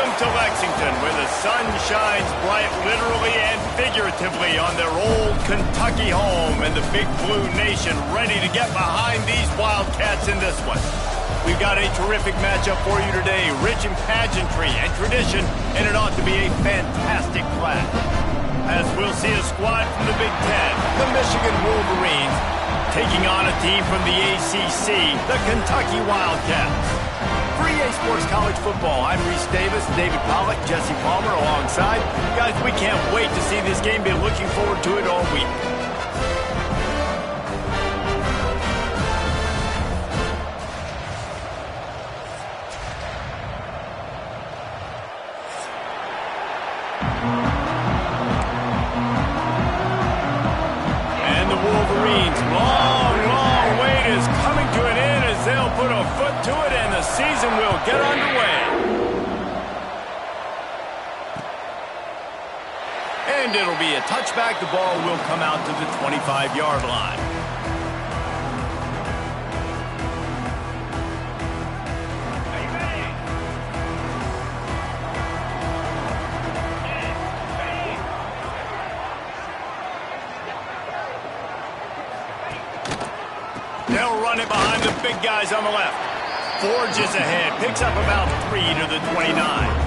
Welcome to Lexington, where the sun shines bright literally and figuratively on their old Kentucky home, and the Big Blue Nation ready to get behind these Wildcats in this one. We've got a terrific matchup for you today, rich in pageantry and tradition, and it ought to be a fantastic clash. As we'll see a squad from the Big Ten, the Michigan Wolverines, taking on a team from the ACC, the Kentucky Wildcats. For EA Sports College Football, I'm Reese Davis, David Pollack, Jesse Palmer alongside. Guys, we can't wait to see this game. Been looking forward to it all week. And the Wolverines, long wait is coming to an end as they'll put a foot to it, and the season will get underway. And it'll be a touchback. The ball will come out to the 25-yard line. They'll run it behind the big guys on the left. Forges ahead, picks up about 3 to the 29.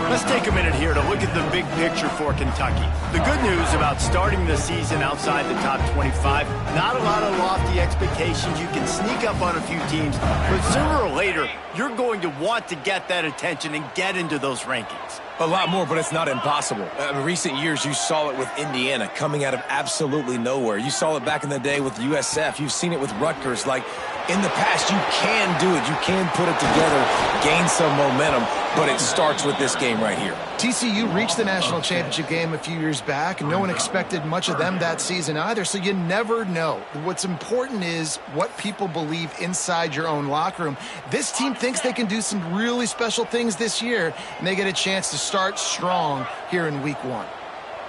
Let's take a minute here to look at the big picture for Kentucky. The good news about starting the season outside the top 25, not a lot of lofty expectations. You can sneak up on a few teams, but sooner or later, you're going to want to get that attention and get into those rankings. A lot more, but it's not impossible. In recent years, you saw it with Indiana coming out of absolutely nowhere. You saw it back in the day with USF. You've seen it with Rutgers. Like, in the past, you can do it. You can put it together, gain some momentum, but it starts with this game right here. TCU reached the national championship game a few years back, and no one expected much of them that season either, so you never know. What's important is what people believe inside your own locker room. This team thinks they can do some really special things this year, and they get a chance to start strong here in week 1.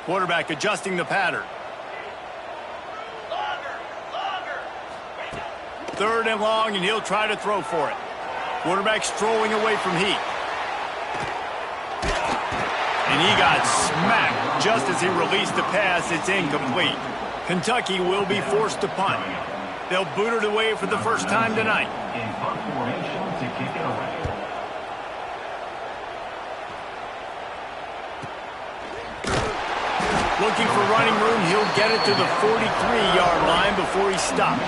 Quarterback adjusting the pattern. Third and long, and he'll try to throw for it. Quarterback strolling away from heat. And he got smacked just as he released the pass. It's incomplete. Kentucky will be forced to punt. They'll boot it away for the first time tonight. In punt formation to kick it away. Looking for running room, he'll get it to the 43-yard line before he stops.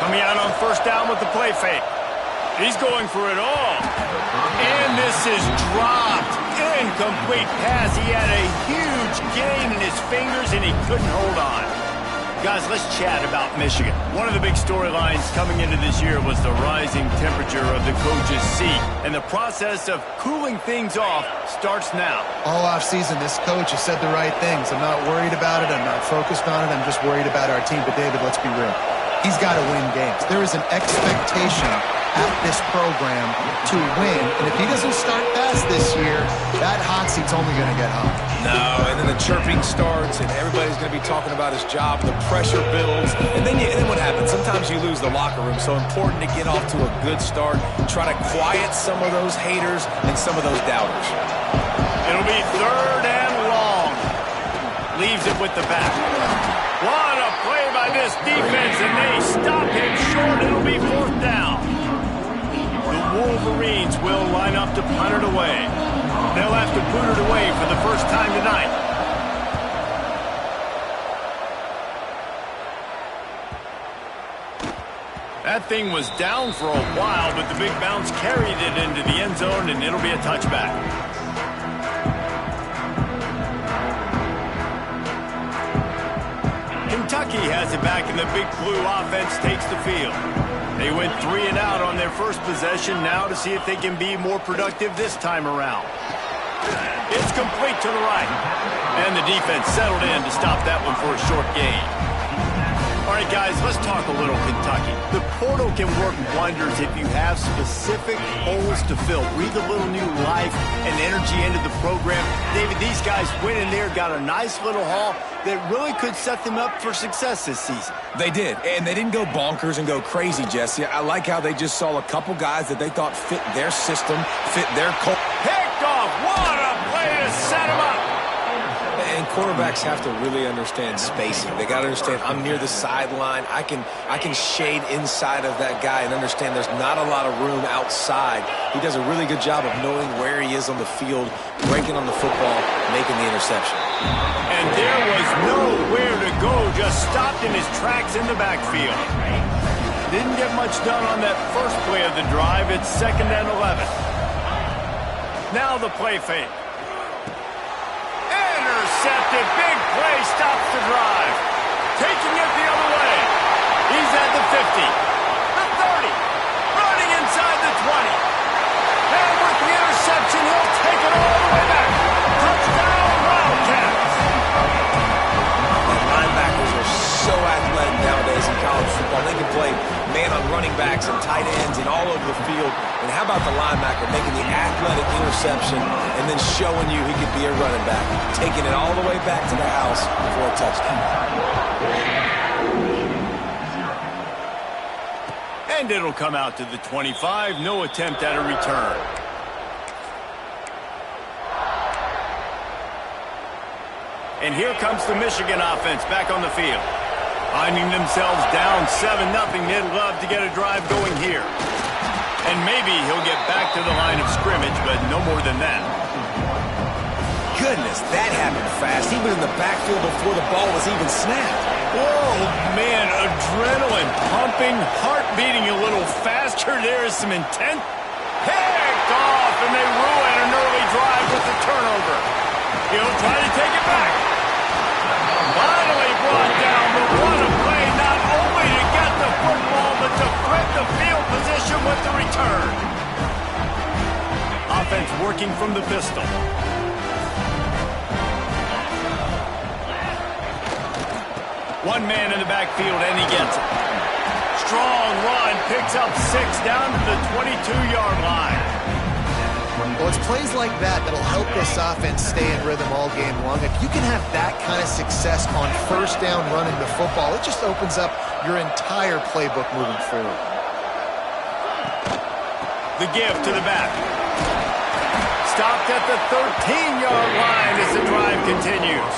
Coming out on first down with the play fake. He's going for it all. And this is dropped. Incomplete pass. He had a huge gain in his fingers, and he couldn't hold on. Guys, let's chat about Michigan. One of the big storylines coming into this year was the rising temperature of the coach's seat. And the process of cooling things off starts now. All offseason, this coach has said the right things. I'm not worried about it. I'm not focused on it. I'm just worried about our team. But, David, let's be real. He's got to win games. There is an expectation at this program to win. And if he doesn't start fast this year, that hot seat's only going to get hot. No, and then the chirping starts, and everybody's going to be talking about his job. The pressure builds, and then what happens? Sometimes you lose the locker room. So important to get off to a good start. Try to quiet some of those haters and some of those doubters. It'll be third and long. Leaves it with the back. What a play by this defense, and they stop him short. It'll be fourth down. The Wolverines will line up to punt it away. They'll have to boot it away for the first time tonight. That thing was down for a while, but the big bounce carried it into the end zone, and it'll be a touchback. Kentucky has it back, and the Big Blue offense takes the field. They went 3 and out on their first possession, now to see if they can be more productive this time around. It's complete to the right. And the defense settled in to stop that one for a short gain. All All right, guys, let's talk a little Kentucky. The portal can work wonders if you have specific holes to fill. Breathe a little new life and energy into the program. David, these guys went in there, got a nice little haul that really could set them up for success this season. They did, and they didn't go bonkers and go crazy, Jesse. I like how they just saw a couple guys that they thought fit their system, fit their culture. Picked off. What a play to set him up. And quarterbacks have to really understand spacing. They got to understand I'm near the sideline. I can shade inside of that guy and understand there's not a lot of room outside. He does a really good job of knowing where he is on the field, breaking on the football, making the interception. And there was nowhere to go, just stopped in his tracks in the backfield. Didn't get much done on that first play of the drive. It's 2nd and 11. Now the play fake. Intercepted. Big play stops the drive. Taking it the other way. He's at the 50. The 30. Running inside the 20. And with the interception, he'll take it all the way back. Touchdown, Wildcats. Linebackers are so athletic nowadays in college football. They can play man on running backs and tight ends and all over the field. And how about the linebacker making the athletic interception and then showing you he could be a running back, taking it all the way back to the house for a touchdown. And it'll come out to the 25. No attempt at a return. And here comes the Michigan offense back on the field. Finding themselves down 7-0, they'd love to get a drive going here. And maybe he'll get back to the line of scrimmage, but no more than that. Goodness, that happened fast. He was in the backfield before the ball was even snapped. Oh, man, adrenaline pumping, heart beating a little faster. There is some intent. Picked off, and they ruin an early drive with the turnover. He'll try to take it back. Finally brought down, but what a play, not only to get the football, but to flip the field position with the return. Offense working from the pistol. One man in the backfield, and he gets it. Strong run, picks up 6 down to the 22-yard line. Well, it's plays like that that'll help this offense stay in rhythm all game long. If you can have that kind of success on first down running the football, it just opens up your entire playbook moving forward. The give to the back. Stopped at the 13-yard line as the drive continues.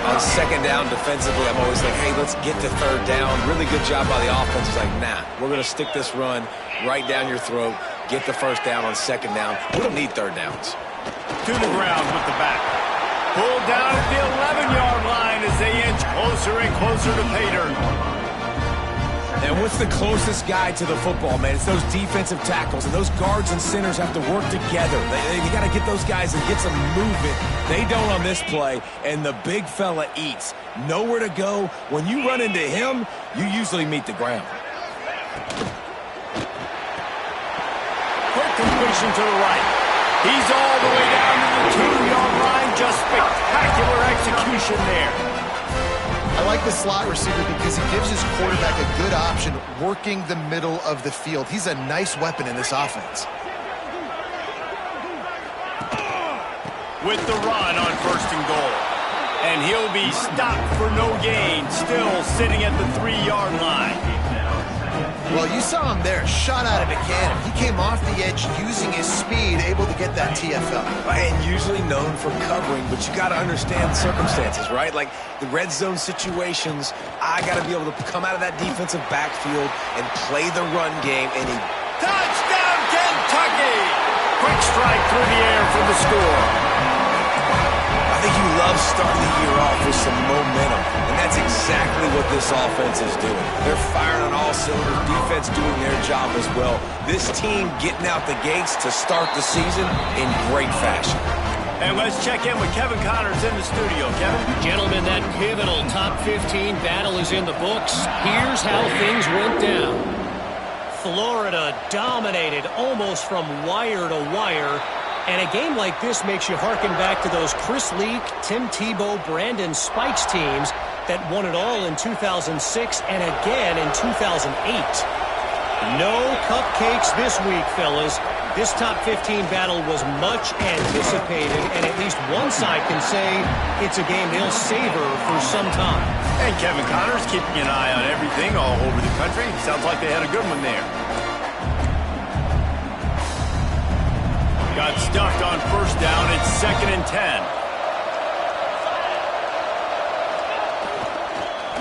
On 2nd down defensively, I'm always like, hey, let's get to 3rd down. Really good job by the offense. It's like, nah, we're going to stick this run right down your throat. Get the 1st down on 2nd down. We don't need 3rd downs. To the ground with the back. Pulled down at the 11-yard line as they inch closer and closer to pay dirt. And what's the closest guy to the football, man? It's those defensive tackles, and those guards and centers have to work together. You got to get those guys and get some movement. They don't on this play, and the big fella eats. Nowhere to go. When you run into him, you usually meet the ground. Quick completion to the right. He's all the way down to the 2-yard line. Just spectacular execution there. I like the slot receiver because he gives his quarterback a good option working the middle of the field. He's a nice weapon in this offense. With the run on 1st and goal. And he'll be stopped for no gain, still sitting at the 3-yard line. Well, you saw him there, shot out of a cannon. He came off the edge using his speed, able to get that TFL. And usually known for covering, but you got to understand the circumstances, right? Like the red zone situations, I got to be able to come out of that defensive backfield and play the run game. And he... Touchdown, Kentucky! Quick strike through the air for the score. I think you love starting the year off with some momentum, and that's exactly what this offense is doing. They're firing on all cylinders, defense doing their job as well. This team getting out the gates to start the season in great fashion. And let's check in with Kevin Connors in the studio. Kevin? Gentlemen, that pivotal top 15 battle is in the books. Here's how things went down. Florida dominated almost from wire to wire. And a game like this makes you harken back to those Chris Leak, Tim Tebow, Brandon Spikes teams that won it all in 2006 and again in 2008. No cupcakes this week, fellas. This top 15 battle was much anticipated, and at least one side can say it's a game they'll savor for some time. And Kevin Connor's keeping an eye on everything all over the country. Sounds like they had a good one there. Got stuffed on first down. It's 2nd and 10.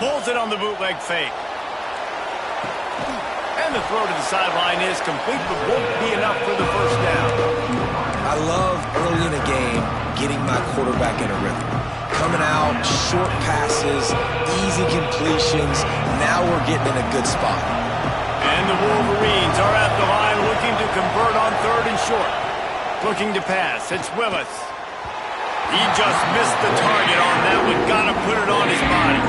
Pulls it on the bootleg fake. And the throw to the sideline is complete, but won't be enough for the first down. I love early in a game getting my quarterback in a rhythm. Coming out, short passes, easy completions. Now we're getting in a good spot. And the Wolverines are at the line looking to convert on 3rd and short. Looking to pass. It's Willis. He just missed the target on that one. Got to put it on his body.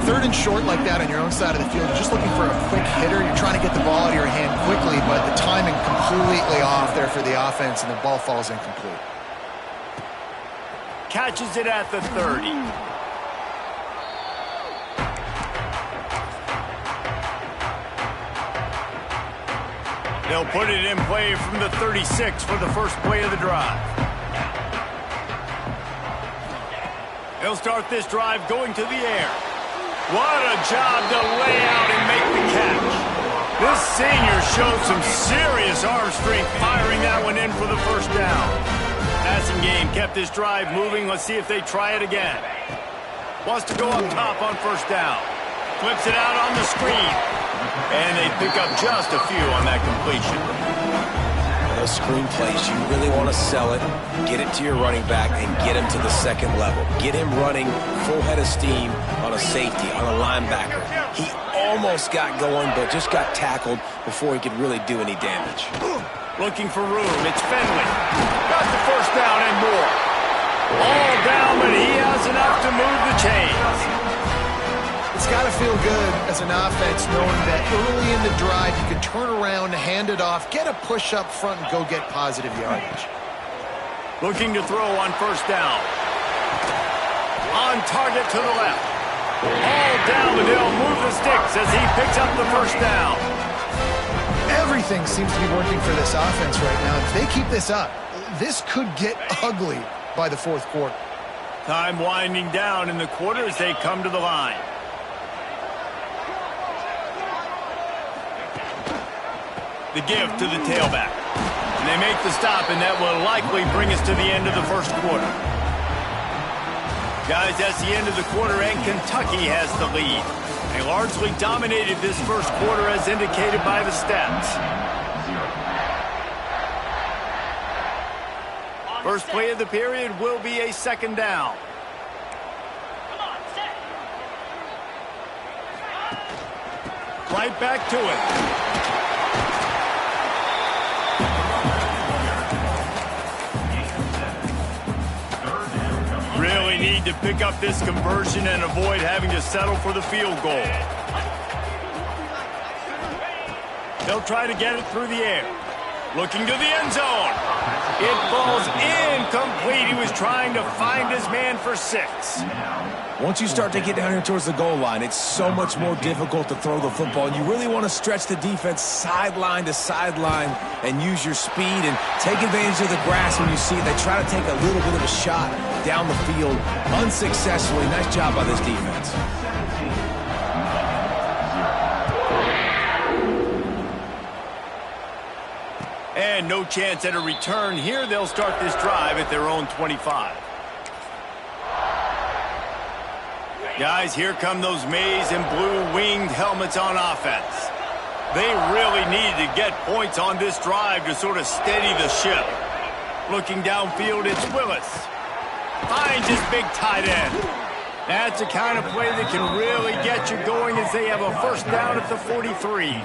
3rd and short like that on your own side of the field, you're just looking for a quick hitter. You're trying to get the ball out of your hand quickly, but the timing completely off there for the offense, and the ball falls incomplete. Catches it at the 30. They'll put it in play from the 36 for the first play of the drive. They'll start this drive going to the air. What a job to lay out and make the catch. This senior showed some serious arm strength firing that one in for the first down. Passing game kept this drive moving. Let's see if they try it again. Wants to go up top on first down. Flips it out on the screen. And they pick up just a few on that completion. Those screen plays, you really want to sell it, get it to your running back, and get him to the second level. Get him running full head of steam on a safety, on a linebacker. He almost got going, but just got tackled before he could really do any damage. Looking for room. It's Fenley. Got the first down and more. All down, but he has enough to move the chains. It's got to feel good as an offense knowing that early in the drive you can turn around, hand it off, get a push up front, and go get positive yardage. Looking to throw on first down. On target to the left. All down, but they'll move the sticks as he picks up the first down. Everything seems to be working for this offense right now. If they keep this up, this could get ugly by the 4th quarter. Time winding down in the quarter as they come to the line. The give to the tailback. And they make the stop, and that will likely bring us to the end of the first quarter. Guys, that's the end of the quarter, and Kentucky has the lead. They largely dominated this first quarter as indicated by the stats. First play of the period will be a 2nd down. Right back to it. Really need to pick up this conversion and avoid having to settle for the field goal. They'll try to get it through the air. Looking to the end zone. It falls incomplete. He was trying to find his man for 6. Once you start to get down here towards the goal line, it's so much more difficult to throw the football. And you really want to stretch the defense sideline to sideline and use your speed and take advantage of the grass when you see it. They try to take a little bit of a shot down the field unsuccessfully. Nice job by this defense. And no chance at a return here. They'll start this drive at their own 25. Guys, here come those maize and blue winged helmets on offense. They really needed to get points on this drive to sort of steady the ship. Looking downfield, it's Willis. Finds his big tight end. That's the kind of play that can really get you going as they have a first down at the 43.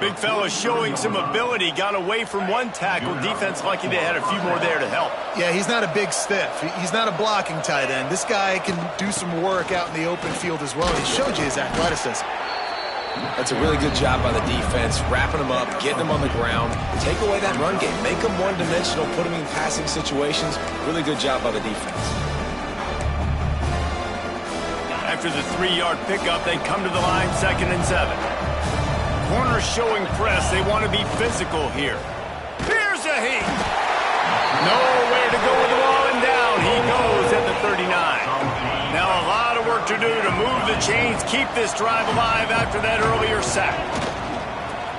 Big fella showing some ability, got away from one tackle. Defense lucky they had a few more there to help. Yeah, he's not a big stiff. He's not a blocking tight end. This guy can do some work out in the open field as well. He showed you his athleticism. That's a really good job by the defense, wrapping them up, getting them on the ground, take away that run game, make them one-dimensional, put them in passing situations. Really good job by the defense. After the 3-yard pickup, they come to the line 2nd and 7. Corners showing press. They want to be physical here. Here's a heat. Nowhere to go with the ball and down. He goes at the 39. Now a lot of work to do to move the chains, keep this drive alive after that earlier sack.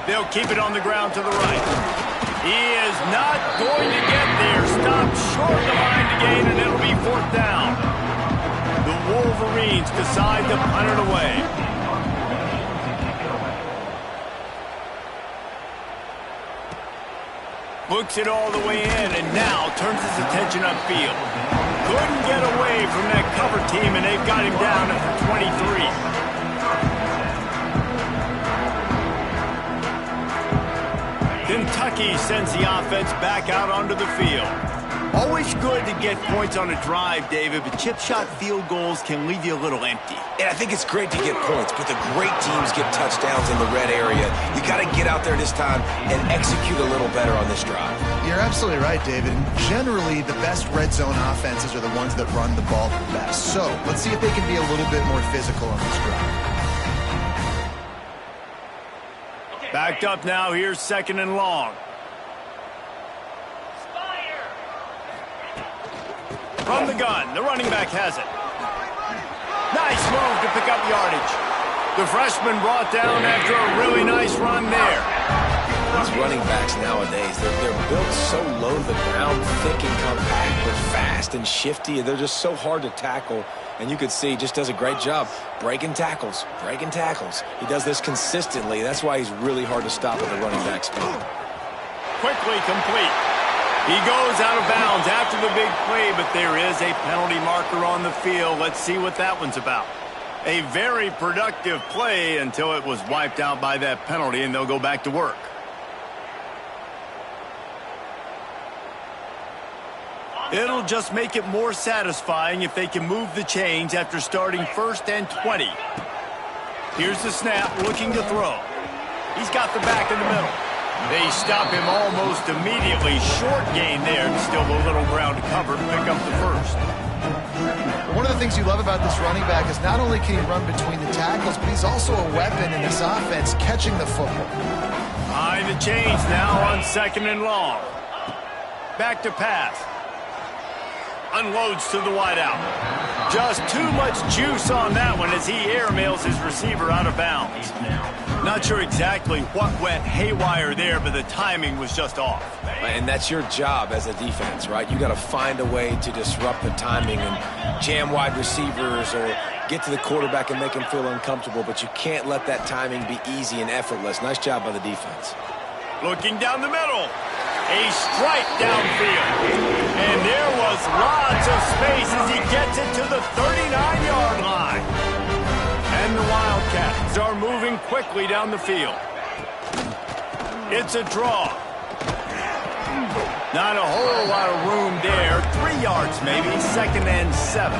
They'll keep it on the ground to the right. He is not going to get there. Stopped short of the line to gain, and it'll be 4th down. The Wolverines decide to punt it away. Looks it all the way in, and now turns his attention upfield. Couldn't get away from that cover team, and they've got him down at the 23. Kentucky sends the offense back out onto the field. Always good to get points on a drive, David, but chip shot field goals can leave you a little empty. And I think it's great to get points, but the great teams get touchdowns in the red area. You got to get out there this time and execute a little better on this drive. You're absolutely right, David. Generally, the best red zone offenses are the ones that run the ball the best. So let's see if they can be a little bit more physical on this drive. Backed up now. Here's 2nd and long. From the gun, the running back has it. Nice move to pick up yardage. The freshman brought down after a really nice run there. These running backs nowadays, they're built so low to the ground, thick and compact, but fast and shifty. They're just so hard to tackle. And you could see he just does a great job breaking tackles, breaking tackles. He does this consistently. That's why he's really hard to stop at the running back spot. Quickly complete. He goes out of bounds after the big play, but there is a penalty marker on the field. Let's see what that one's about. A very productive play until it was wiped out by that penalty, and they'll go back to work. It'll just make it more satisfying if they can move the chains after starting 1st and 20. Here's the snap, looking to throw. He's got the back in the middle. They stop him almost immediately. Short gain there, and still a little ground to cover to pick up the 1st. One of the things you love about this running back is not only can he run between the tackles, but he's also a weapon in this offense catching the football. Behind the chains now on 2nd and long. Back to pass. Unloads to the wideout. Just too much juice on that one as he airmails his receiver out of bounds. Not sure exactly what went haywire there, but the timing was just off. And that's your job as a defense, right? You got to find a way to disrupt the timing and jam wide receivers or get to the quarterback and make him feel uncomfortable, but you can't let that timing be easy and effortless. Nice job by the defense. Looking down the middle. A strike downfield. And there was lots of space as he gets it to the 39-yard line. And the Wildcats are moving quickly down the field. It's a draw. Not a whole lot of room there. 3 yards maybe, 2nd and 7.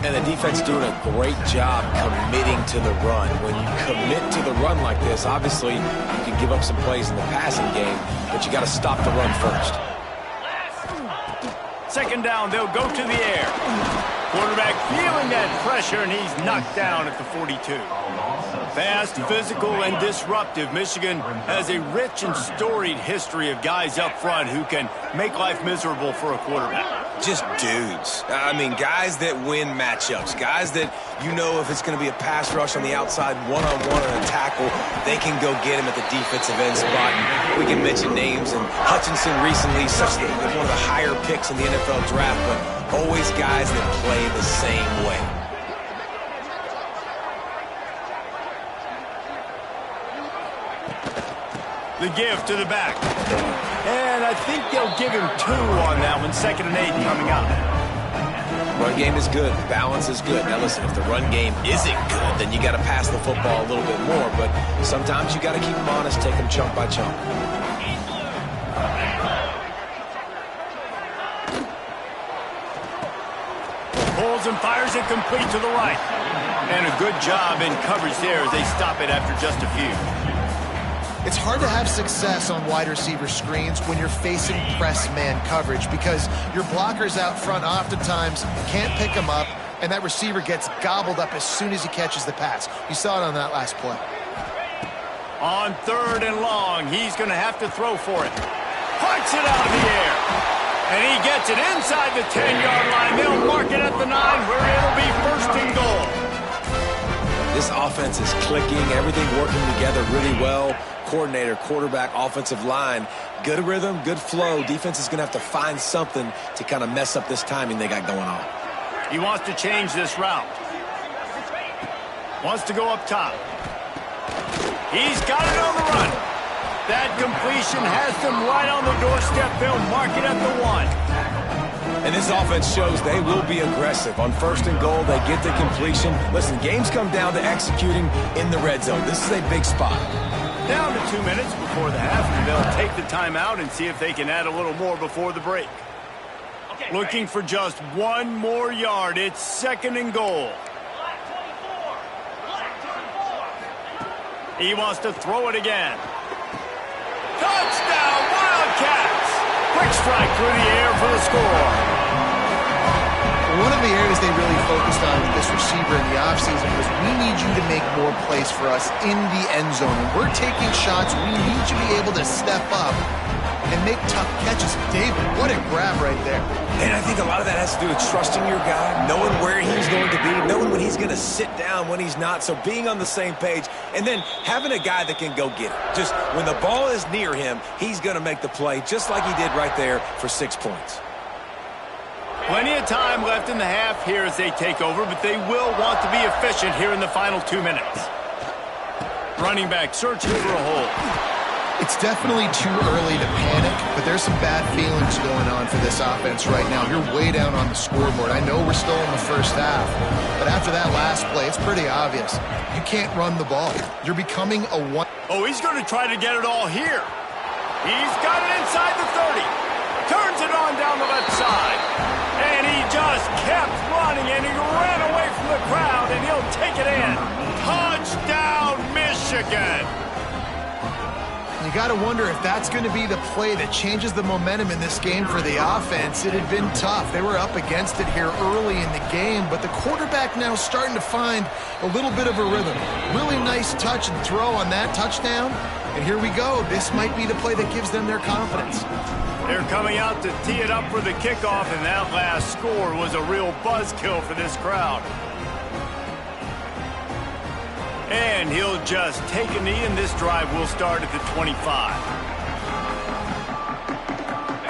And the defense doing a great job committing to the run. When you commit to the run like this, obviously you can give up some plays in the passing game, but you got to stop the run first. 2nd down, they'll go to the air. Quarterback feeling that pressure, and he's knocked down at the 42. Fast, physical, and disruptive. Michigan has a rich and storied history of guys up front who can make life miserable for a quarterback. Just dudes. I mean, guys that win matchups. Guys that, you know, if it's going to be a pass rush on the outside, one-on-one on a tackle, they can go get him at the defensive end spot. And we can mention names, and Hutchinson recently, one of the higher picks in the NFL draft, but always guys that play the same way. The give to the back. And I think they'll give him 2 on that one. 2nd and 8 coming up. Run game is good. Balance is good. Now listen, if the run game isn't good, then you got to pass the football a little bit more. But sometimes you got to keep them honest, take them chunk by chunk. Pulls and fires it complete to the right. And a good job in coverage there as they stop it after just a few. It's hard to have success on wide receiver screens when you're facing press man coverage because your blockers out front oftentimes can't pick them up, and that receiver gets gobbled up as soon as he catches the pass. You saw it on that last play. On 3rd and long, he's going to have to throw for it. Punts it out in the air. And he gets it inside the 10-yard line. They'll mark it at the 9 where it'll be 1st and goal. This offense is clicking, everything working together really well. Coordinator, quarterback, offensive line, good rhythm, good flow. Defense is going to have to find something to kind of mess up this timing they got going on. He wants to change this route. Wants to go up top. He's got it on the run. That completion has them right on the doorstep. They'll mark it at the 1. And this offense shows they will be aggressive. On 1st and goal, they get the completion. Listen, games come down to executing in the red zone. This is a big spot. Down to 2 minutes before the half, and they'll take the timeout and see if they can add a little more before the break. Looking for just 1 more yard. It's 2nd and goal. He wants to throw it again. Touchdown, Wildcats! Quick strike through the air for the score. One of the areas they really focused on with this receiver in the offseason was we need you to make more plays for us in the end zone. When we're taking shots, we need you to be able to step up and make tough catches. David, what a grab right there. And I think a lot of that has to do with trusting your guy, knowing where he's going to be, knowing when he's going to sit down, when he's not. So being on the same page, and then having a guy that can go get it. Just when the ball is near him, he's going to make the play, just like he did right there for 6 points. Plenty of time left in the half here as they take over, but they will want to be efficient here in the final 2 minutes. Running back searching for a hole. It's definitely too early to panic, but there's some bad feelings going on for this offense right now. You're way down on the scoreboard. I know we're still in the first half, but after that last play, it's pretty obvious. You can't run the ball. You're becoming a one. Oh, he's going to try to get it all here. He's got it inside the 30. Turns it on down the left side. And he just kept running, and he ran away from the crowd, and he'll take it in. Touchdown, Michigan. You got to wonder if that's going to be the play that changes the momentum in this game for the offense. It had been tough. They were up against it here early in the game, but the quarterback now starting to find a little bit of a rhythm. Really nice touch and throw on that touchdown. And here we go. This might be the play that gives them their confidence. They're coming out to tee it up for the kickoff, and that last score was a real buzzkill for this crowd. And he'll just take a knee, and this drive will start at the 25.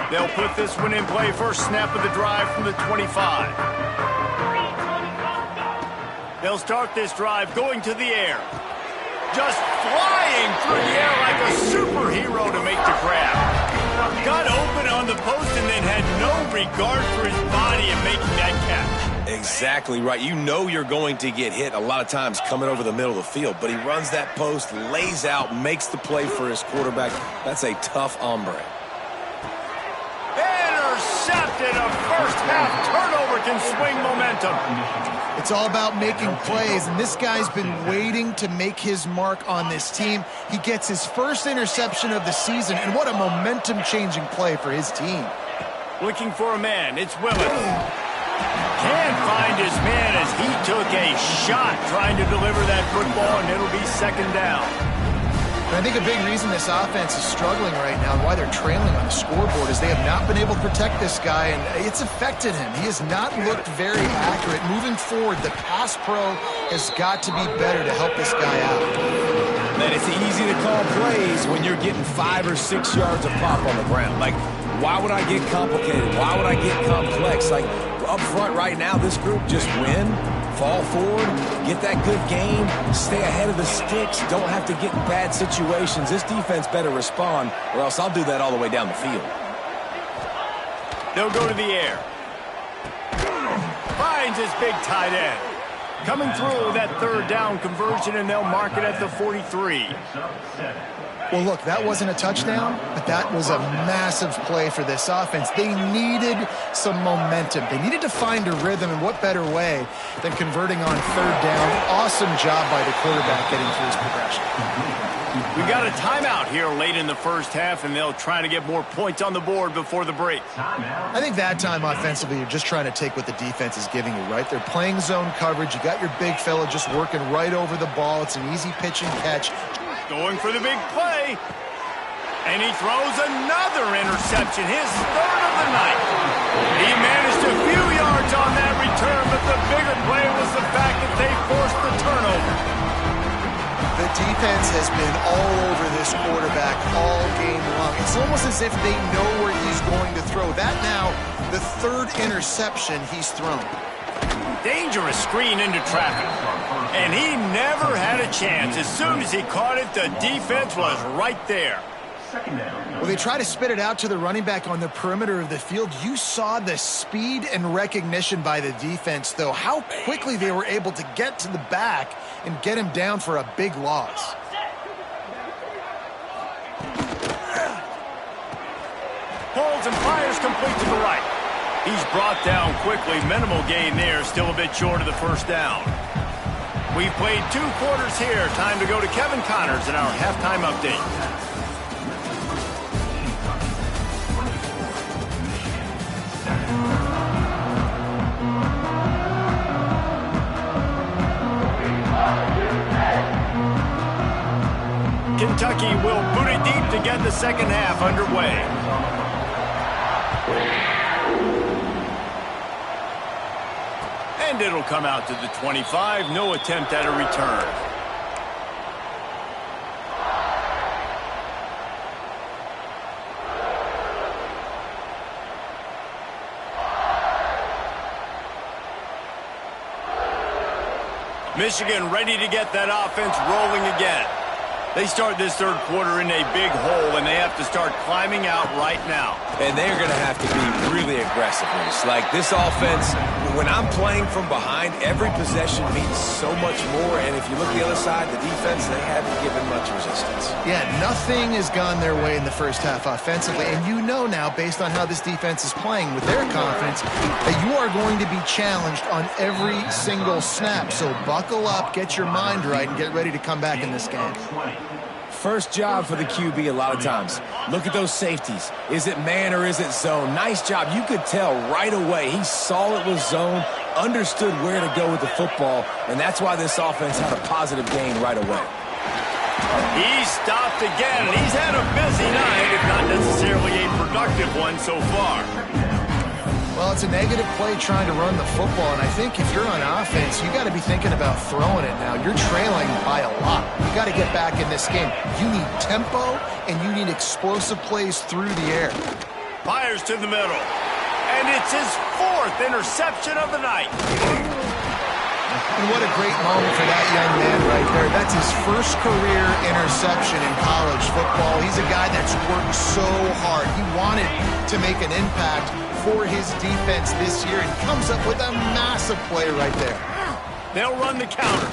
They'll put this one in play. First snap of the drive from the 25. They'll start this drive going to the air. Just flying through the air like a superhero to make the grab. Got open on the post and then had no regard for his body in making that catch. Exactly right. You know you're going to get hit a lot of times coming over the middle of the field, but he runs that post, lays out, makes the play for his quarterback. That's a tough hombre. Intercepted. A first half turnover can swing momentum. It's all about making plays, and this guy's been waiting to make his mark on this team. He gets his first interception of the season, and what a momentum-changing play for his team. Looking for a man. It's Willis. Can't find his man as he took a shot trying to deliver that football, and it'll be 2nd down. And I think a big reason this offense is struggling right now and why they're trailing on the scoreboard is they have not been able to protect this guy, and it's affected him. He has not looked very accurate. Moving forward, the pass pro has got to be better to help this guy out. Man, it's easy to call plays when you're getting 5 or 6 yards of pop on the ground. Like, why would I get complicated? Why would I get complex? Like, up front right now, this group just win, fall forward, get that good game, stay ahead of the sticks, don't have to get in bad situations. This defense better respond, or else I'll do that all the way down the field. They'll go to the air. Finds his big tight end. Coming through that 3rd down conversion, and they'll mark it at the 43. Well, look, that wasn't a touchdown, but that was a massive play for this offense. They needed some momentum. They needed to find a rhythm, and what better way than converting on 3rd down. Awesome job by the quarterback getting through his progression. We got a timeout here late in the first half, and they'll try to get more points on the board before the break. I think that time offensively, you're just trying to take what the defense is giving you, right? They're playing zone coverage. You got your big fella just working right over the ball. It's an easy pitch and catch. Going for the big play. And he throws another interception, his third of the night. He managed a few yards on that return, but the bigger play was the fact that they forced the turnover. The defense has been all over this quarterback all game long. It's almost as if they know where he's going to throw. That now, the third interception he's thrown. Dangerous screen into traffic. And he never had a chance. As soon as he caught it, the defense was right there. Well, they try to spit it out to the running back on the perimeter of the field. You saw the speed and recognition by the defense, though, how quickly they were able to get to the back and get him down for a big loss. Holds and fires complete to the right. He's brought down quickly. Minimal gain there, still a bit short of the first down. We've played 2 quarters here. Time to go to Kevin Connors in our halftime update. Kentucky will boot it deep to get the second half underway. And it'll come out to the 25. No attempt at a return. Michigan ready to get that offense rolling again. They start this third quarter in a big hole, and they have to start climbing out right now. And they're going to have to be really aggressive. Like this offense, when I'm playing from behind, every possession means so much more. And if you look at the other side, the defense, they haven't given much resistance. Yeah, nothing has gone their way in the first half offensively. And you know now, based on how this defense is playing with their confidence, that you are going to be challenged on every single snap. So buckle up, get your mind right, and get ready to come back in this game. First job for the QB a lot of times. Look at those safeties. Is it man or is it zone? Nice job. You could tell right away. He saw it was zone, understood where to go with the football, and that's why this offense had a positive gain right away. He stopped again, and he's had a busy night, if not necessarily a productive one so far. Well, it's a negative play trying to run the football, and I think if you're on offense, you got to be thinking about throwing it now. You're trailing by a lot. You got to get back in this game. You need tempo, and you need explosive plays through the air. Fires to the middle, and it's his 4th interception of the night. And what a great moment for that young man right there. That's his first career interception in college football. He's a guy that's worked so hard. He wanted to make an impact for his defense this year, and comes up with a massive play right there. They'll run the counter.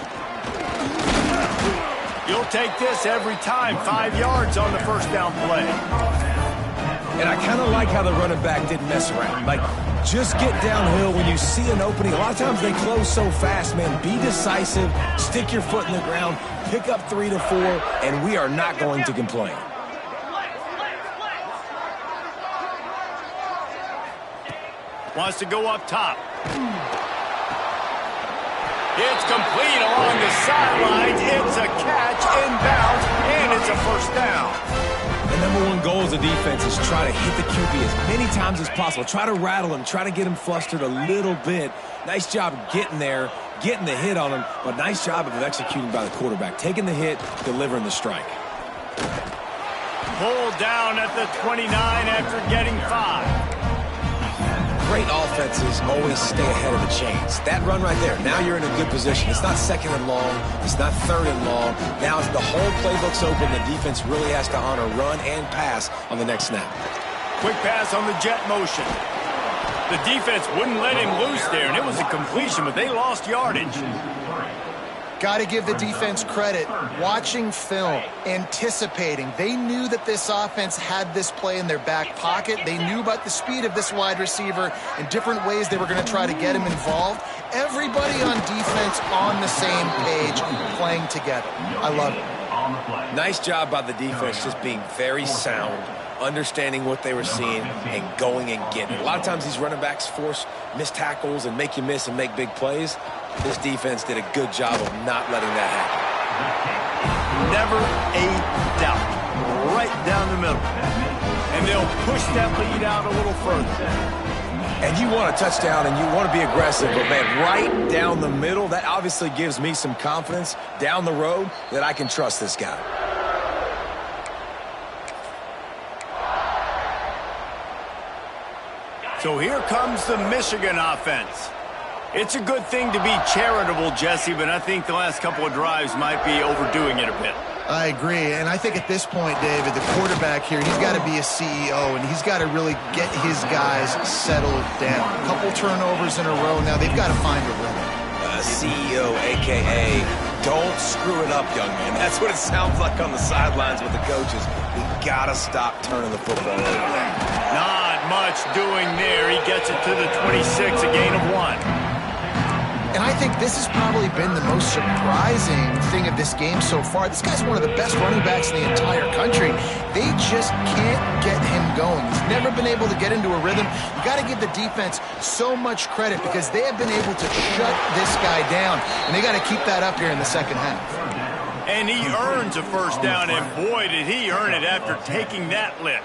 You'll take this every time. 5 yards on the first down play. And I kind of like how the running back didn't mess around. Like, just get downhill when you see an opening. A lot of times they close so fast, man. Be decisive, stick your foot in the ground, pick up 3 to 4, and we are not going to complain. Wants to go up top. It's complete along the sidelines. It's a catch, inbounds, and it's a first down. The number one goal as a defense is try to hit the QB as many times as possible. Try to rattle him, try to get him flustered a little bit. Nice job getting there, getting the hit on him, but nice job of executing by the quarterback. Taking the hit, delivering the strike. Pulled down at the 29 after getting 5. Great offenses always stay ahead of the chains. That run right there, now you're in a good position. It's not 2nd and long. It's not 3rd and long. Now the whole playbook's open. The defense really has to honor run and pass on the next snap. Quick pass on the jet motion. The defense wouldn't let him loose there, and it was a completion, but they lost yardage. Got to give the defense credit. Watching film, anticipating. They knew that this offense had this play in their back pocket. They knew about the speed of this wide receiver and different ways they were going to try to get him involved. Everybody on defense on the same page, playing together. I love it. on the play. Nice job by the defense, just being very sound, understanding what they were seeing, and going and getting it. A lot of times these running backs force missed tackles and make you miss and make big plays. This defense did a good job of not letting that happen. Never a doubt. Right down the middle. And they'll push that lead out a little further. And you want a touchdown and you want to be aggressive, but man, right down the middle, that obviously gives me some confidence down the road that I can trust this guy. So here comes the Michigan offense. It's a good thing to be charitable, Jesse, but I think the last couple of drives might be overdoing it a bit. I agree, and I think at this point, David, the quarterback here, he's got to be a CEO, and he's got to really get his guys settled down. A couple turnovers in a row now. They've got to find a rhythm. CEO, a.k.a. don't screw it up, young man. That's what it sounds like on the sidelines with the coaches. We got to stop turning the football over. Not much doing there. He gets it to the 26, a gain of 1. And I think this has probably been the most surprising thing of this game so far. This guy's one of the best running backs in the entire country. They just can't get him going. He's never been able to get into a rhythm. You got to give the defense so much credit because they have been able to shut this guy down. And they got to keep that up here in the second half. And he earns a first down, and boy, did he earn it after taking that lick.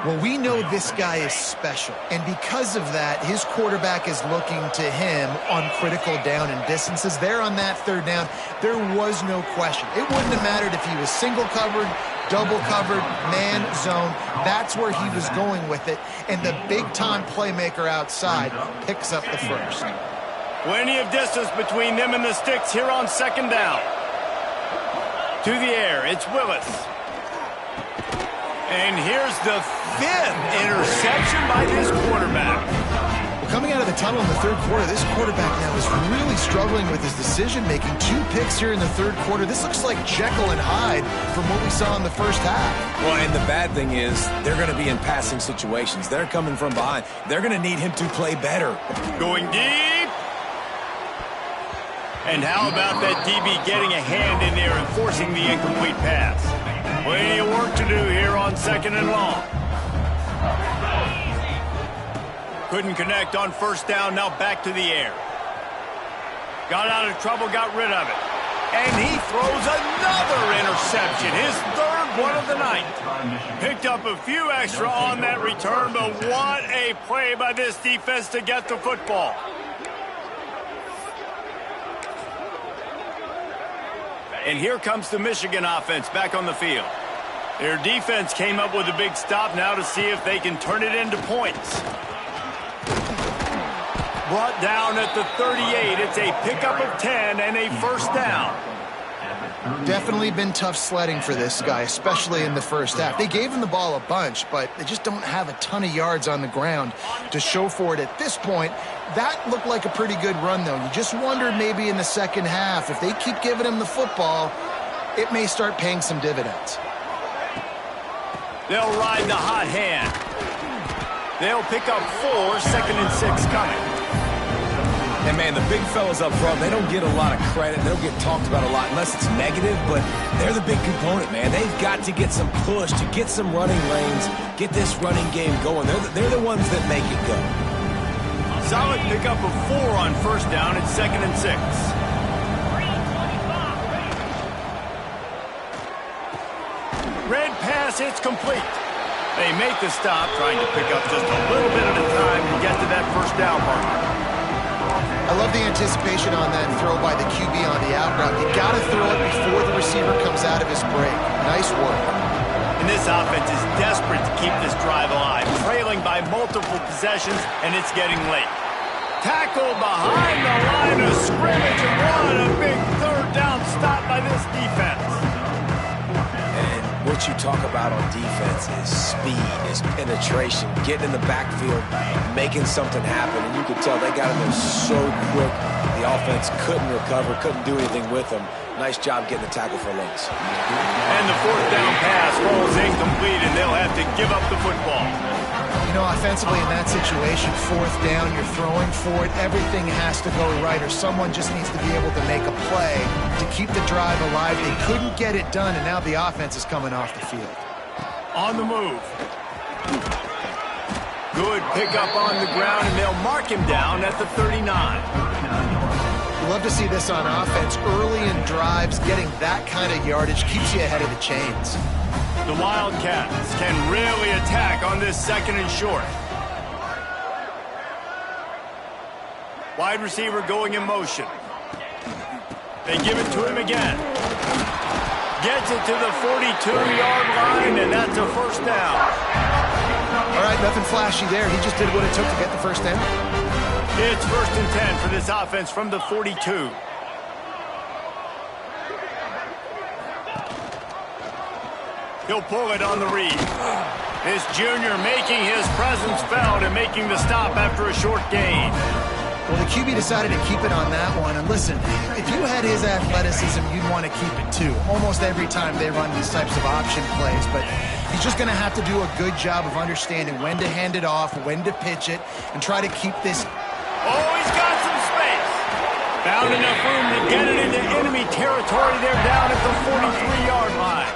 Well, we know this guy is special, and because of that, his quarterback is looking to him on critical down and distances. There on that third down, there was no question. It wouldn't have mattered if he was single covered, double covered, man zone. That's where he was going with it, and the big-time playmaker outside picks up the first. Plenty of distance between them and the sticks here on second down. To the air, it's Willis. And here's the 5th interception by this quarterback. Well, coming out of the tunnel in the third quarter, this quarterback now is really struggling with his decision-making. 2 picks here in the third quarter. This looks like Jekyll and Hyde from what we saw in the first half. Well, and the bad thing is they're going to be in passing situations. They're coming from behind. They're going to need him to play better. Going deep. And how about that DB getting a hand in there and forcing the incomplete pass? Plenty of work to do here on second and long. Couldn't connect on first down, now back to the air. Got out of trouble, got rid of it. And he throws another interception, his 3rd one of the night. Picked up a few extra on that return, but what a play by this defense to get the football. And here comes the Michigan offense back on the field. Their defense came up with a big stop now to see if they can turn it into points. Brought down at the 38. It's a pickup of 10 and a first down. Definitely been tough sledding for this guy, especially in the first half. They gave him the ball a bunch, but they just don't have a ton of yards on the ground to show for it at this point. That looked like a pretty good run, though. You just wondered maybe in the second half, if they keep giving him the football, it may start paying some dividends. They'll ride the hot hand. They'll pick up 4, 2nd and 6 coming. And, man, the big fellas up front, they don't get a lot of credit. They don't get talked about a lot unless it's negative, but they're the big component, man. They've got to get some push to get some running lanes, get this running game going. They're the ones that make it go. Solid pickup of 4 on first down. It's 2nd and 6. Red pass, it's complete. They make the stop, trying to pick up just a little bit at a time to get to that first down marker. I love the anticipation on that throw by the QB on the out route. You got to throw it before the receiver comes out of his break. Nice work. And this offense is desperate to keep this drive alive, trailing by multiple possessions, and it's getting late. Tackled behind the line of scrimmage, and what a big third down stop by this defense. And what you talk about on defense is speed, is penetration, getting in the backfield, making something happen. And you could tell they got in there so quick. The offense couldn't recover, couldn't do anything with them. Nice job getting the tackle for loss. And the 4th down pass rolls incomplete, and they'll have to give up the football. You offensively in that situation, fourth down, you're throwing for it, everything has to go right, or someone just needs to be able to make a play to keep the drive alive. They couldn't get it done, and now the offense is coming off the field. On the move. Good pickup on the ground, and they'll mark him down at the 39. Love to see this on offense. Early in drives, getting that kind of yardage keeps you ahead of the chains. The Wildcats can really attack on this second and short. Wide receiver going in motion. They give it to him again. Gets it to the 42-yard line, and that's a first down. All right, nothing flashy there. He just did what it took to get the first down. It's 1st and 10 for this offense from the 42. He'll pull it on the read. This junior making his presence felt and making the stop after a short gain. Well, the QB decided to keep it on that one. And listen, if you had his athleticism, you'd want to keep it too. Almost every time they run these types of option plays. But he's just going to have to do a good job of understanding when to hand it off, when to pitch it, and try to keep this. Oh, he's got some space. Found enough room to get it into enemy territory. They're down at the 43-yard line.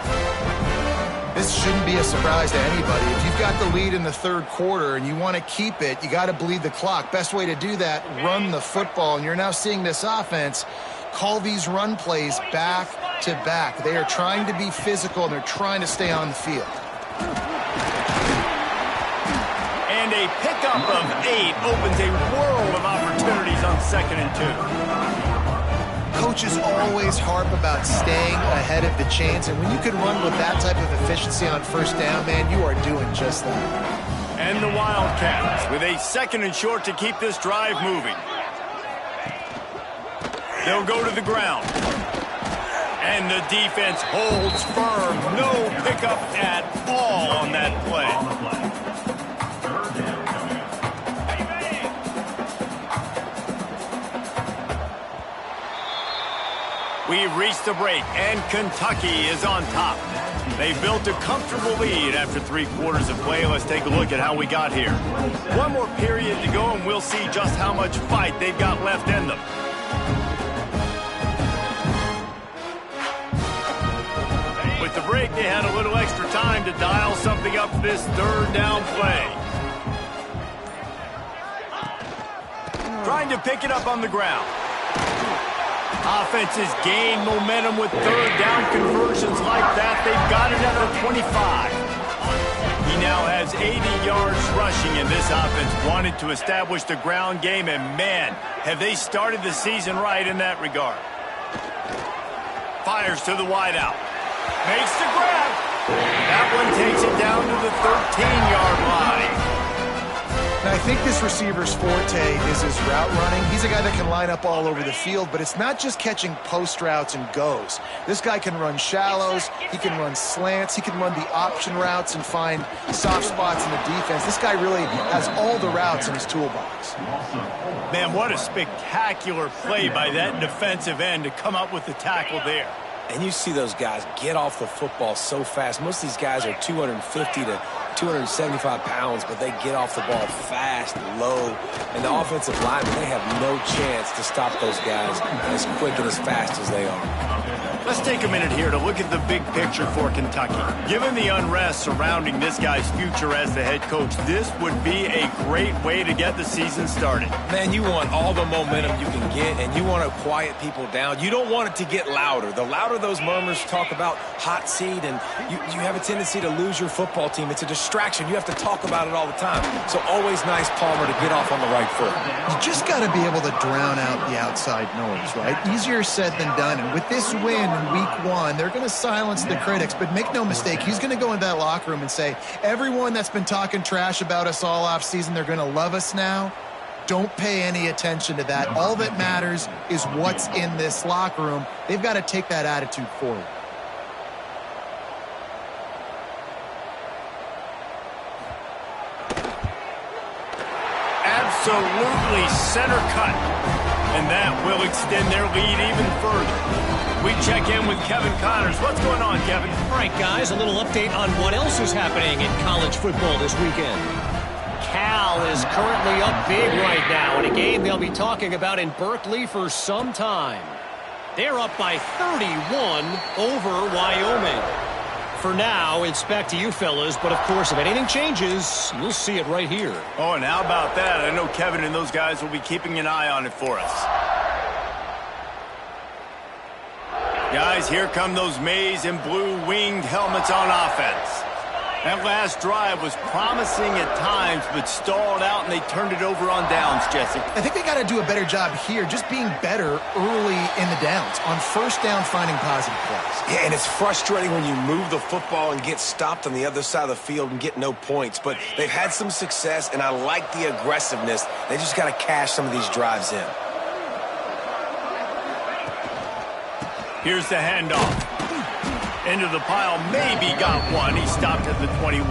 This shouldn't be a surprise to anybody. If you've got the lead in the third quarter and you want to keep it, you got to bleed the clock. Best way to do that, run the football. And you're now seeing this offense call these run plays back to back. They are trying to be physical, and they're trying to stay on the field. And a pickup of 8 opens a world of opportunities on 2nd and 2. Coaches always harp about staying ahead of the chains, and when you can run with that type of efficiency on first down, man, you are doing just that. And the Wildcats with a 2nd and short to keep this drive moving. They'll go to the ground. And the defense holds firm. No pickup at all on that play. We've reached the break, and Kentucky is on top. They built a comfortable lead after 3 quarters of play. Let's take a look at how we got here. One more period to go, and we'll see just how much fight they've got left in them. With the break, they had a little extra time to dial something up for this 3rd down play. Trying to pick it up on the ground. Offenses gain momentum with 3rd down conversions like that. They've got it at the 25. He now has 80 yards rushing, and this offense wanted to establish the ground game, and man, have they started the season right in that regard. Fires to the wideout. Makes the grab. That one takes it down to the 13-yard line. Now, I think this receiver's forte is his route running. He's a guy that can line up all over the field, but it's not just catching post routes and goes. This guy can run shallows, he can run slants, he can run the option routes and find soft spots in the defense. This guy really has all the routes in his toolbox. Man, what a spectacular play by that defensive end to come up with the tackle there. And you see those guys get off the football so fast. Most of these guys are 250 to 275 pounds, but they get off the ball fast, low. And the offensive linemen, they have no chance to stop those guys as quick and as fast as they are. Let's take a minute here to look at the big picture for Kentucky. Given the unrest surrounding this guy's future as the head coach, this would be a great way to get the season started. Man, you want all the momentum you can get, and you want to quiet people down. You don't want it to get louder. The louder those murmurs talk about hot seat, and you have a tendency to lose your football team. It's a distraction. You have to talk about it all the time. So always nice, Palmer, to get off on the right foot. You just got to be able to drown out the outside noise, right? Easier said than done. And with this win in week 1, they're going to silence the critics. But make no mistake, he's going to go into that locker room and say, everyone that's been talking trash about us all offseason, they're going to love us now. Don't pay any attention to that. All that matters is what's in this locker room. They've got to take that attitude forward. Absolutely center cut. And that will extend their lead even further. We check in with Kevin Connors. What's going on, Kevin? All right, guys, a little update on what else is happening in college football this weekend. morale is currently up big right now in a game they'll be talking about in Berkeley for some time. They're up by 31 over Wyoming. For now, it's back to you fellas, but of course, if anything changes, you'll see it right here. Oh, and how about that? I know Kevin and those guys will be keeping an eye on it for us. Guys, here come those maize and blue winged helmets on offense. That last drive was promising at times, but stalled out, and they turned it over on downs, Jesse. I think they got to do a better job here, just being better early in the downs, on first down finding positive plays. Yeah, and it's frustrating when you move the football and get stopped on the other side of the field and get no points. But they've had some success, and I like the aggressiveness. They just got to cash some of these drives in. Here's the handoff. Into the pile, maybe got one. He stopped at the 21.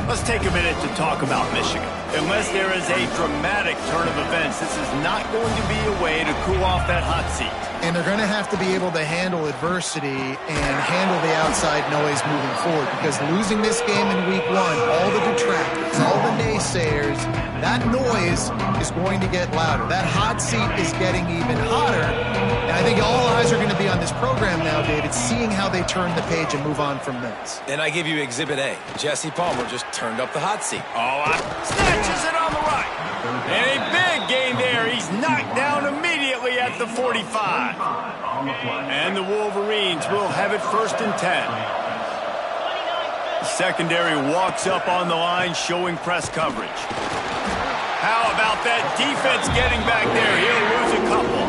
Let's take a minute to talk about Michigan. Unless there is a dramatic turn of events, this is not going to be a way to cool off that hot seat. And they're going to have to be able to handle adversity and handle the outside noise moving forward, because losing this game in week one, all the detractors, all the naysayers, that noise is going to get louder. That hot seat is getting even hotter. And I think all eyes are going to be on this program now, David, seeing how they turn the page and move on from this. And I give you Exhibit A. Jesse Palmer just turned up the hot seat. Snatches it on the right. And a big gain there. He's knocked down immediately at the 45. And the Wolverines will have it 1st and 10. The secondary walks up on the line, showing press coverage. How about that defense getting back there? He'll lose a couple.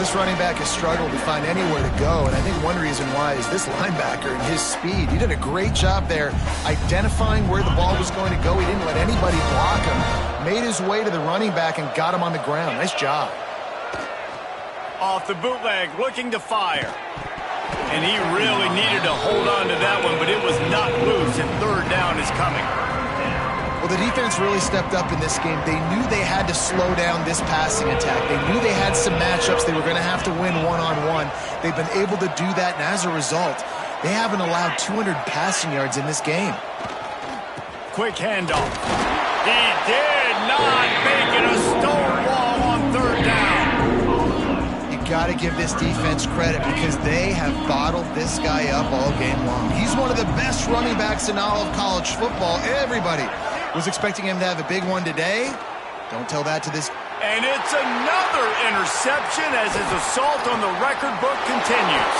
This running back has struggled to find anywhere to go, and I think one reason why is this linebacker and his speed. He did a great job there identifying where the ball was going to go. He didn't let anybody block him. Made his way to the running back and got him on the ground. Nice job. Off the bootleg, looking to fire. And he really needed to hold on to that one, but it was not loose, and 3rd down is coming. Well, the defense really stepped up in this game. They knew they had to slow down this passing attack. They knew they had some matchups they were going to have to win one-on-one. They've been able to do that, and as a result, they haven't allowed 200 passing yards in this game. Quick handoff. He did not make it a stone wall on 3rd down. You got to give this defense credit, because they have bottled this guy up all game long. He's one of the best running backs in all of college football. Everybody was expecting him to have a big one today. Don't tell that to this. And it's another interception as his assault on the record book continues.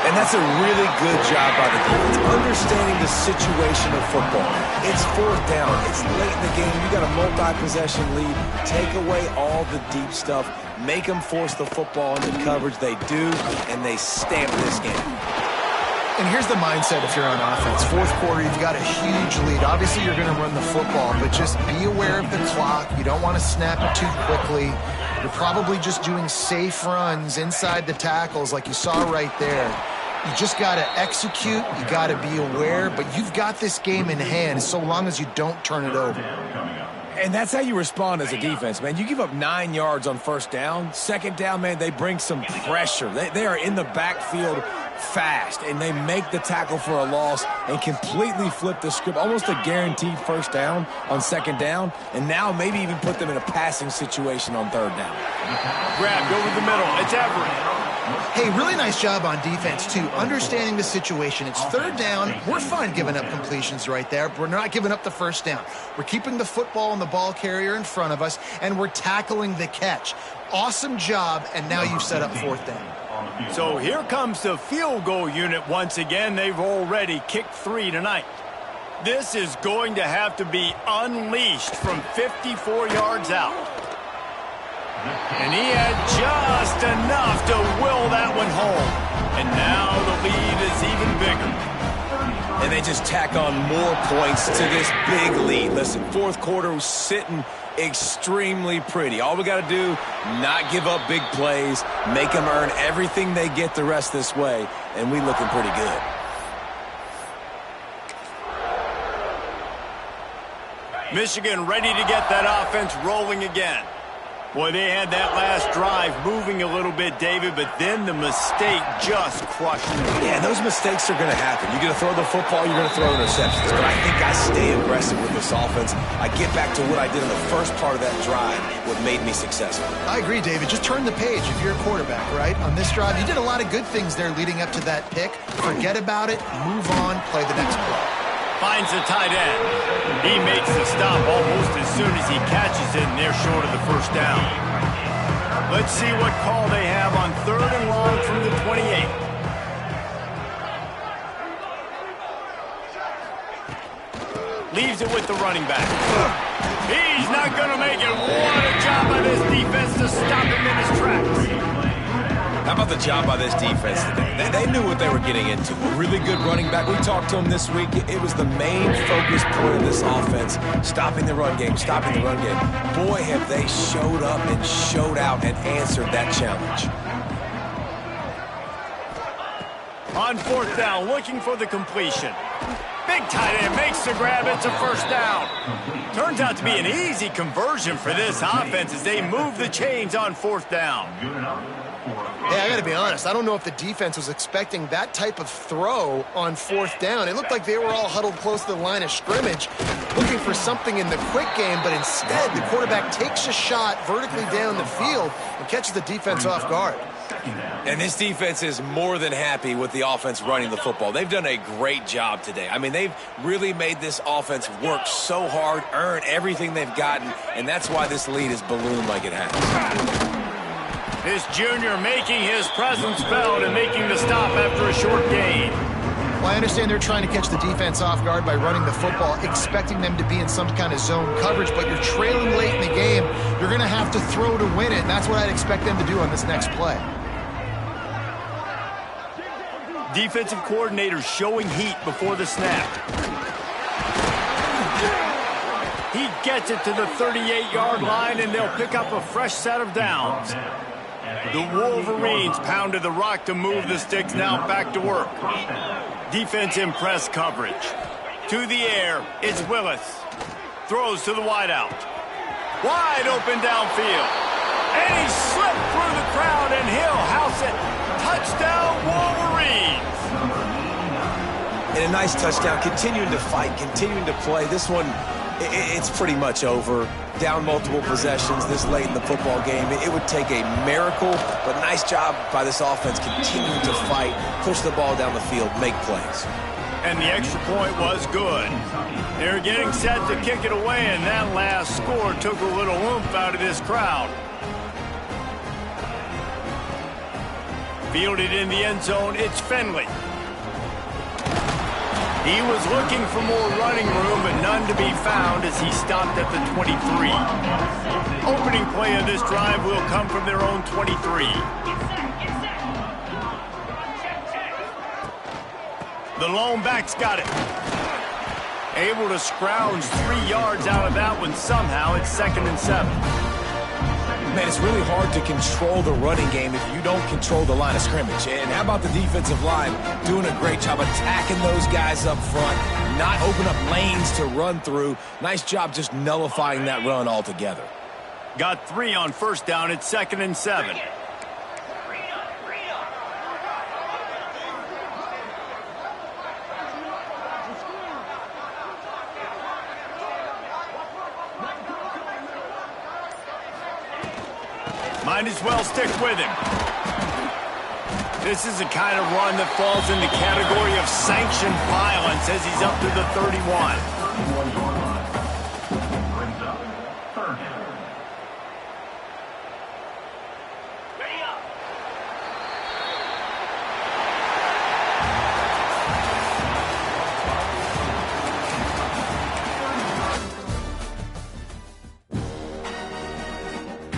And that's a really good job by the defense, understanding the situation of football. It's 4th down. It's late in the game. You got a multi-possession lead. Take away all the deep stuff. Make them force the football into coverage. They do, and they stamp this game. And here's the mindset if you're on offense. 4th quarter, you've got a huge lead. Obviously, you're going to run the football, but just be aware of the clock. You don't want to snap it too quickly. You're probably just doing safe runs inside the tackles like you saw right there. You just got to execute. You got to be aware, but you've got this game in hand so long as you don't turn it over. And that's how you respond as a defense, man. You give up 9 yards on 1st down. 2nd down, man, they bring some pressure. They are in the backfield fast, and they make the tackle for a loss and completely flip the script. Almost a guaranteed 1st down on 2nd down, and now maybe even put them in a passing situation on 3rd down. Grabbed over the middle. It's Everett. Hey, really nice job on defense, too, understanding the situation. It's 3rd down. We're fine giving up completions right there. We're not giving up the 1st down. We're keeping the football and the ball carrier in front of us, and we're tackling the catch. Awesome job, and now you've set up 4th down. So here comes the field goal unit once again. They've already kicked 3 tonight. This is going to have to be unleashed from 54 yards out. And he had just enough to will that one home. And now the lead is even bigger. And they just tack on more points to this big lead. Listen, 4th quarter was sitting extremely pretty. All we got to do, not give up big plays, make them earn everything they get the rest this way, and we looking pretty good. Michigan ready to get that offense rolling again. Boy, they had that last drive moving a little bit, David, but then the mistake just crushed them. Yeah, those mistakes are going to happen. You're going to throw the football, you're going to throw interceptions. But I think I stay aggressive with this offense. I get back to what I did in the first part of that drive, what made me successful. I agree, David. Just turn the page if you're a quarterback, right? On this drive, you did a lot of good things there leading up to that pick. Forget about it, move on, play the next play. Finds the tight end. He makes the stop almost as soon as he catches it, and they're short of the first down. Let's see what call they have on 3rd and long from the 28. Leaves it with the running back. He's not going to make it. What a job by this defense to stop him in his tracks. How about the job by this defense today? They knew what they were getting into. A really good running back. We talked to him this week. It was the main focus point of this offense, stopping the run game, stopping the run game. Boy, have they showed up and showed out and answered that challenge. On 4th down, looking for the completion. Big tight end makes the grab. It's a first down. Turns out to be an easy conversion for this offense as they move the chains on 4th down. Yeah, I got to be honest. I don't know if the defense was expecting that type of throw on 4th down. It looked like they were all huddled close to the line of scrimmage, looking for something in the quick game, but instead the quarterback takes a shot vertically down the field and catches the defense off guard. And this defense is more than happy with the offense running the football. They've done a great job today. I mean, they've really made this offense work so hard, earn everything they've gotten, and that's why this lead is ballooned like it has. This junior making his presence felt and making the stop after a short gain. Well, I understand they're trying to catch the defense off guard by running the football, expecting them to be in some kind of zone coverage, but you're trailing late in the game. You're going to have to throw to win it, and that's what I'd expect them to do on this next play. Defensive coordinator showing heat before the snap. He gets it to the 38-yard line, and they'll pick up a fresh set of downs. The Wolverines pounded the rock to move the sticks, now back to work. Defense in press coverage. To the air, it's Willis. Throws to the wideout. Wide open downfield. And he slipped through the crowd, and he'll house it. Touchdown, Wolverines. And a nice touchdown, continuing to fight, continuing to play. This one, it's pretty much over. Down multiple possessions this late in the football game. It would take a miracle, but nice job by this offense continuing to fight, push the ball down the field, make plays. And the extra point was good. They're getting set to kick it away, and that last score took a little oomph out of this crowd. Fielded in the end zone, it's Finley. He was looking for more running room, but none to be found as he stopped at the 23. Opening play of this drive will come from their own 23. The lone back's got it. Able to scrounge 3 yards out of that one somehow. It's 2nd and 7. Man, it's really hard to control the running game if you don't control the line of scrimmage. And how about the defensive line doing a great job attacking those guys up front, not open up lanes to run through. Nice job just nullifying that run altogether. Got 3 on 1st down. It's 2nd and 7. Might as well stick with him. This is the kind of run that falls in the category of sanctioned violence as he's up to the 31.